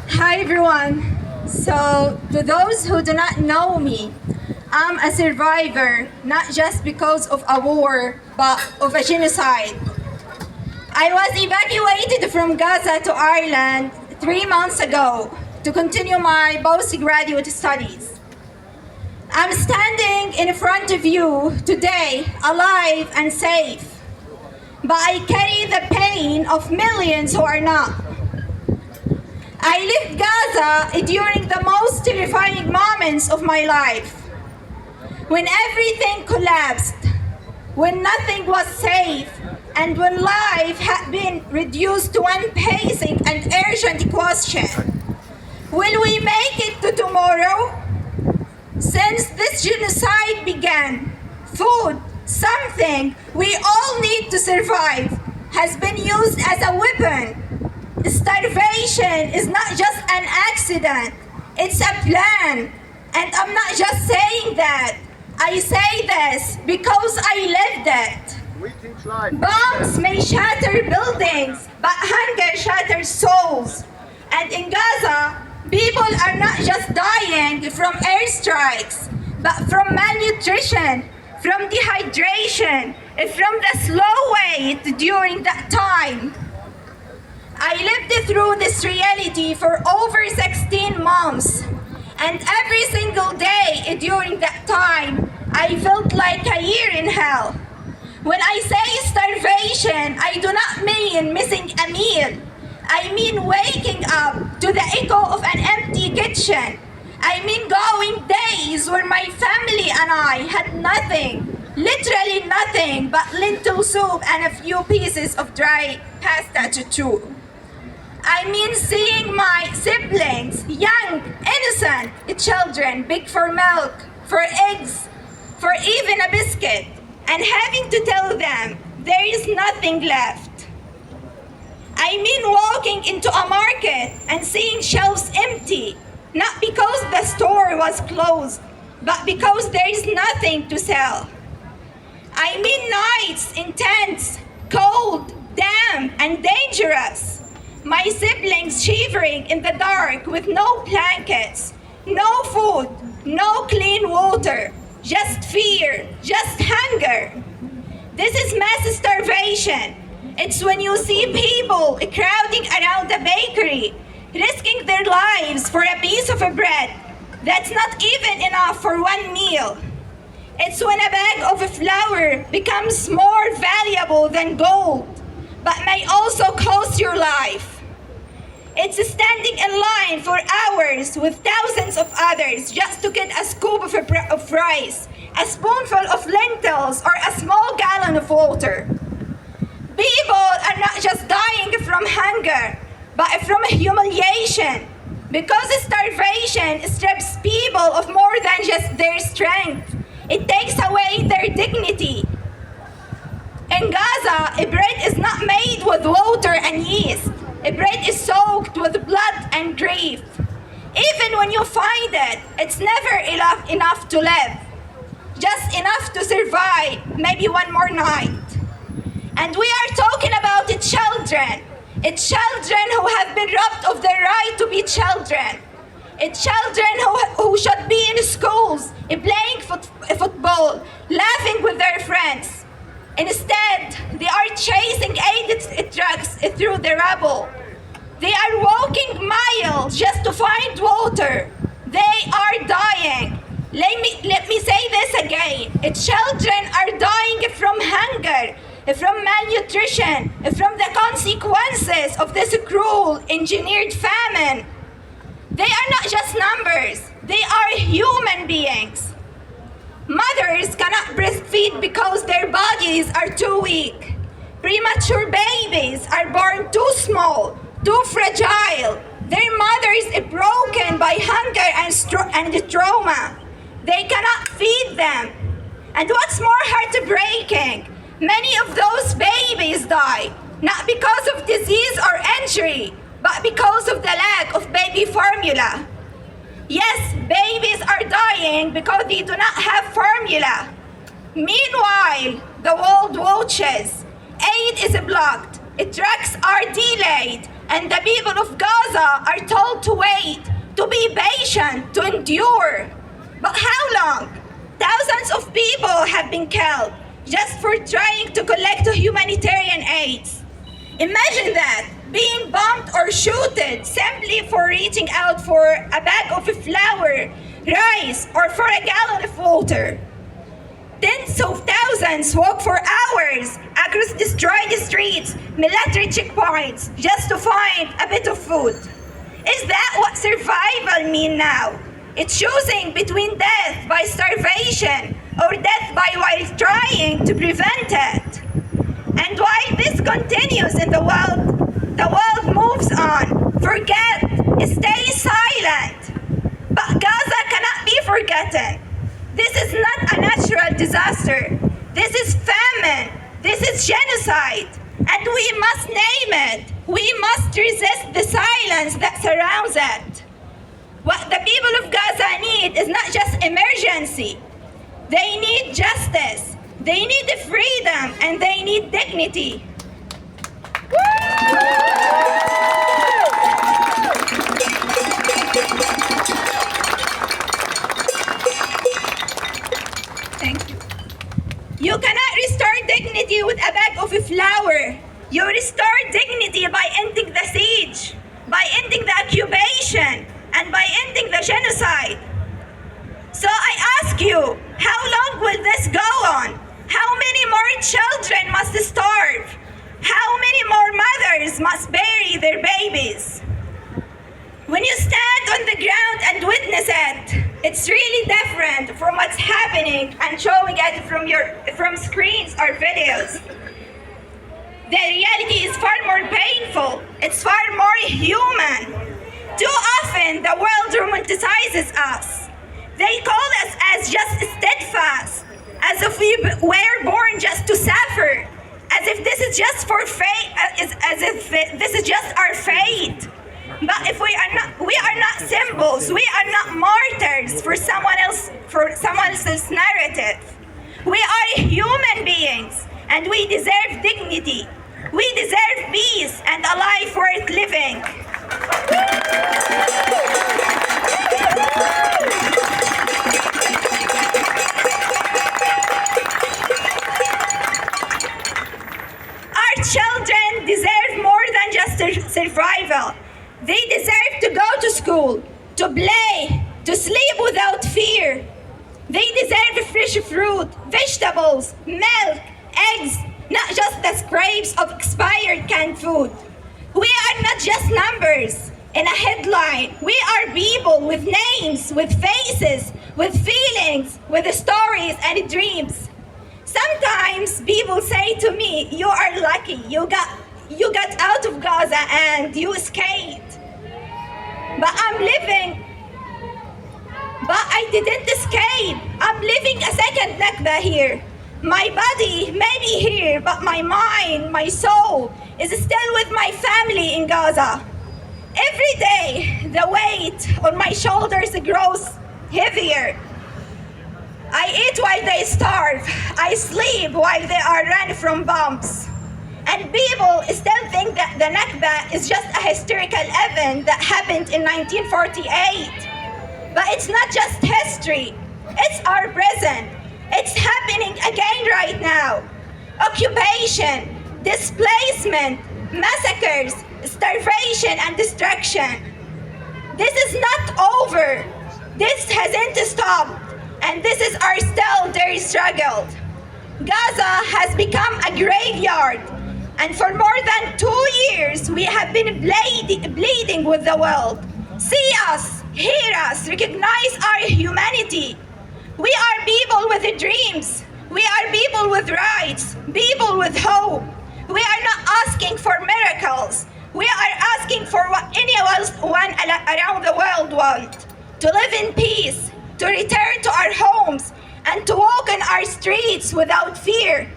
Hi everyone. So, to those who do not know me, I'm a survivor, not just because of a war, but of a genocide. I was evacuated from Gaza to Ireland 3 months ago to continue my postgraduate studies. I'm standing in front of you today, alive and safe, but I carry the pain of millions who are not. I left Gaza during the most terrifying moments of my life, when everything collapsed, when nothing was safe, and when life had been reduced to one basic and urgent question: will we make it to tomorrow? Since this genocide began, food, something we all need to survive, has been used as a weapon. Starvation is not just an accident, it's a plan. And I'm not just saying that. I say this because I lived it. Bombs may shatter buildings, but hunger shatters souls. And in Gaza, people are not just dying from airstrikes, but from malnutrition, from dehydration, from the slow wait during that time. I lived through this reality for over 16 months, and every single day during that time, I felt like a year in hell. When I say starvation, I do not mean missing a meal. I mean waking up to the echo of an empty kitchen. I mean going days where my family and I had nothing, literally nothing but lentil soup and a few pieces of dry pasta to chew. I mean seeing my siblings, young, innocent children, beg for milk, for eggs, for even a biscuit, and having to tell them there is nothing left. I mean walking into a market and seeing shelves empty, not because the store was closed, but because there is nothing to sell. I mean nights in tents, cold, damp, and dangerous. My siblings shivering in the dark with no blankets, no food, no clean water, just fear, just hunger. This is mass starvation. It's when you see people crowding around a bakery, risking their lives for a piece of bread that's not even enough for one meal. It's when a bag of flour becomes more valuable than gold, but may also cost your life. It's standing in line for hours with thousands of others just to get a scoop of rice, a spoonful of lentils, or a small gallon of water. People are not just dying from hunger, but from humiliation, because starvation strips people of more than just their strength. It takes away their dignity. In Gaza, bread is not made with water and yeast. Bread is soaked with blood and grief. Even when you find it, it's never enough to live. Just enough to survive, maybe one more night. And we are talking about children. It's children who have been robbed of their right to be children. It's children who should be in schools, playing football, laughing with their friends. Instead, they are chasing aid trucks through the rubble. They are walking miles just to find water. They are dying. Let me say this again. Children are dying from hunger, from malnutrition, from the consequences of this cruel, engineered famine. They are not just numbers. They are human beings. Mothers cannot breastfeed because their bodies are too weak. Premature babies are born too small, too fragile. Their mothers are broken by hunger and trauma. They cannot feed them. And what's more heartbreaking, many of those babies die, not because of disease or injury, but because of the lack of baby formula. Yes, babies are dying because they do not have formula. Meanwhile, the world watches. Aid is blocked. Trucks are delayed. And the people of Gaza are told to wait, to be patient, to endure. But how long? Thousands of people have been killed just for trying to collect humanitarian aid. Imagine that, being bombed or shooted simply for reaching out for a bag of flour, rice, or for a gallon of water. Tens of thousands walk for hours across destroyed streets, military checkpoints, just to find a bit of food. Is that what survival means now? It's choosing between death by starvation or death while trying to prevent it. And while this continues in the world moves on. Forget, stay silent. But Gaza cannot be forgotten. This is not a natural disaster. This is famine. This is genocide. And we must name it. We must resist the silence that surrounds it. What the people of Gaza need is not just emergency. They need justice. They need freedom, and they need dignity. Thank you. You cannot restore dignity with a bag of flour. You restore dignity by ending the siege, by ending the occupation, and by ending the genocide. So I ask you, how long will this go on? How many more children must starve? How many more mothers must bury their babies? When you stand on the ground and witness it, it's really different from what's happening and showing it from screens or videos. The reality is far more painful. It's far more human. Too often, the world romanticizes us. They call us as just steadfast, as if we were born just to suffer, as if this is just for fate, as if this is just our fate. But if we are not symbols. We are not martyrs for someone else's narrative. We are human beings, and we deserve dignity. We deserve peace and a life worth living. Our children deserve more than just survival. They deserve to go to school, to play, to sleep without fear. They deserve fresh fruit, vegetables, milk, eggs, not just the scraps of expired canned food. We are not just numbers in a headline. We are people with names, with faces, with feelings, with stories and dreams. Sometimes people say to me, you are lucky, you got out of Gaza and you escaped. But I didn't escape. I'm living a second Nakba here. My body may be here, but my mind, my soul is still with my family in Gaza. Every day, the weight on my shoulders grows heavier. I eat while they starve. I sleep while they are run from bombs. And people still think that the Nakba is just a historical event that happened in 1948. But it's not just history. It's our present. It's happening again right now. Occupation, displacement, massacres, starvation, and destruction. This is not over. This hasn't stopped. And this is our still their struggle. Gaza has become a graveyard. And for more than 2 years, we have been bleeding with the world. See us, hear us, recognize our humanity. We are people with dreams. We are people with rights, people with hope. We are not asking for miracles. We are asking for what anyone around the world wants. To live in peace, to return to our homes, and to walk in our streets without fear.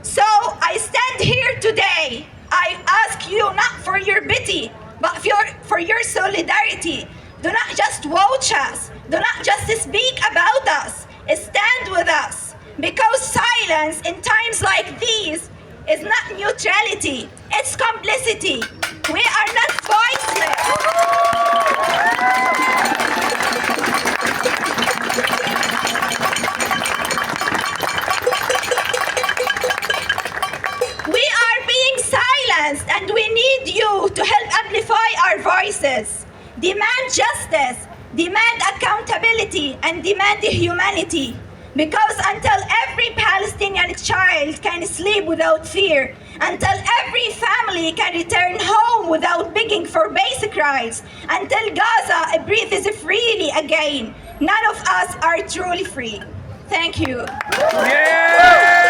So I stand here today. I ask you not for your pity, but for your solidarity. Do not just watch us. Do not just speak about us. Stand with us. Because silence in times like these is not neutrality, it's complicity. We are not voiceless. We are being silenced, and we need you to help amplify our voices. Demand justice, demand accountability, and demand humanity. Because until every Palestinian child can sleep without fear, until every family can return home without begging for basic rights, until Gaza breathes freely again, none of us are truly free. Thank you. Yeah!